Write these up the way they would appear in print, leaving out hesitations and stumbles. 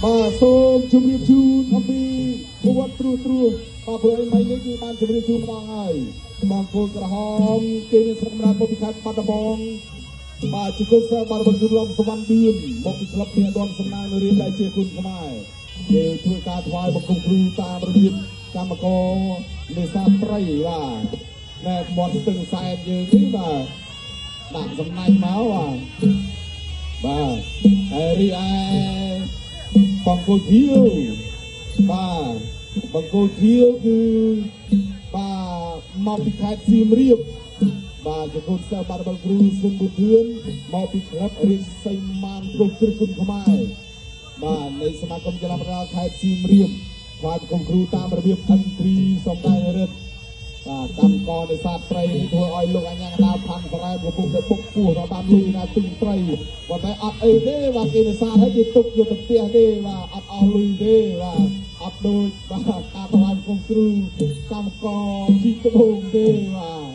มาសូមជម្រាបជូនអំពីប្រវត្តិត្រួសបាទព្រោះឯនេះគឺបានជម្រាបជូនម្ដងហើយបងប្អូនក្រហមគេមានស្រុកកំណើតមកពីខេត្តបាត់ដំបងបាទជាគុណសិស្សបានបង្រៀនរំសវណ្ណឌឿនមកពីក្លឹបភាគដនសំណាងនៅរៀនដៃជាគុណខ្មែរគេធ្វើការថ្វាយបង្គំគ្រូតាមរបៀបកម្មករនេសាទត្រីបាទណែមាត់ស្ទឹងសែនយើងនេះបាទដាក់សំណាញ់មកបាទហើយរីឯបង្គោលធាវបាទបង្គោលធាវគឺបាទមកពីខេត្តសៀមរាបបាទជាគុណសិស្សបាទបងគ្រូស៊ុនបុធឿនមកពីក្លឹបរៀនសីមានគ្រប់គ្រឹះគុណខ្មែរបាទនៃសមាគមកីឡាប្រដាល់ខេត្តសៀមរាបបាទបង្គោលគ្រូតាមរបៀបអិនទ្រីសំដែងរិទ្ធបាទកម្មករនេសាទត្រីនេះធ្វើឲ្យលោកអញ្ញាកណ្ដាលផាន់ប្រែកំពុងតែពុកពោះដល់បានលុយណាទិញត្រីប៉ុន្តែអត់អីទេបាទគេនេសាទហើយគេទុកយកទៅផ្ទះទេបាទអត់អស់លុយទេបាទអត់ដូចបាទការថ្វាយបង្គំគ្រូកម្មករជីកត្បូងទេបាទ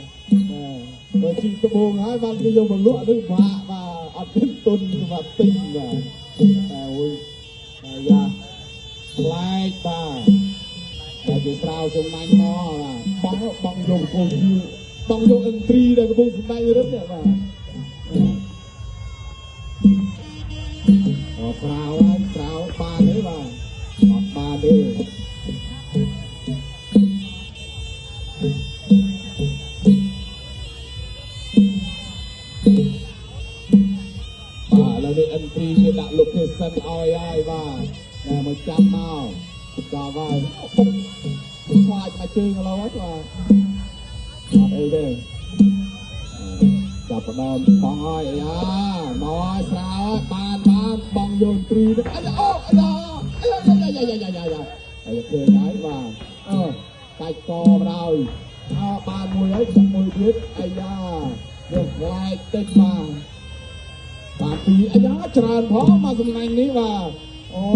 បើជីកត្បូងហើយបានគេយកមកលក់នឹងបាក់បាទអត់មានទុនសម្រាប់ទិញបាទតែអូយយ៉ាខ្លាចបាទតែគេស្រាវសំណាញ់មកបងយកកូនជឿបងយកអិនទ្រីដែលកំពុងសំដែងរឹតនេះបាទស្រាវហើយស្រាវបានទេបាទអត់បានទេបាទឥឡូវនេះអិនទ្រីគេដាក់លោកទេសសិនឲ្យហើយបាទតែមកចាំមកចាប់ហើយខ្លាចមកជើងឥឡូវហ្នឹងបាទអត់អីទេចាប់ផ្ដើមបងហើយអាមកហើយស្រាវបានបងយន្តទ្រីអាអូអាហើយឃើញហើយបាទកាច់កបណ្ដោយបានមួយហើយចាក់មួយទៀតអាយ៉ាយកខ្លាចតិចបាទពីអាយ៉ាច្រើនផងមកសំណាញ់នេះបាទអូ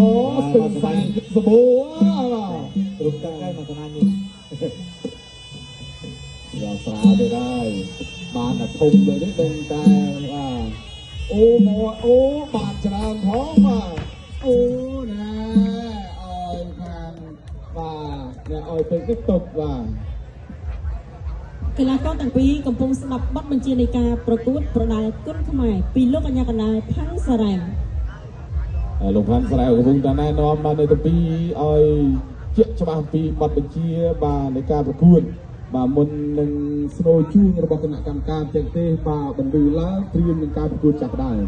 ស្ទឹងសែនសបោបាទរុំកាយមកសំណាញ់នេះយកស្រាវទៅហើយបានតែធំលើនេះដឹងតែបាទអូមកអូបានច្រើនផងបាទអូណែអើយខាងបាទអ្នកអើយទៅទឹកទុកបាទកីឡាករទាំងពីរកំពុងស្ដាប់បទបញ្ជានៃការប្រកួតប្រដាល់គុណខ្មែរពីលោកអញ្ញាកណ្ដាលផាន់សារ៉ែមលោកផាន់សារ៉ែមកំពុងតែណែនាំដល់នៅទី2ឲ្យជាក់ច្បាស់ពីបទបញ្ជាបាទនៃការប្រកួតបាទមុននឹងស្នូជូនរបស់គណៈកម្មការបច្ចេកទេសបាទបណ្ឌឺឡើងព្រៀងនឹងការប្រកួតចាប់ដើម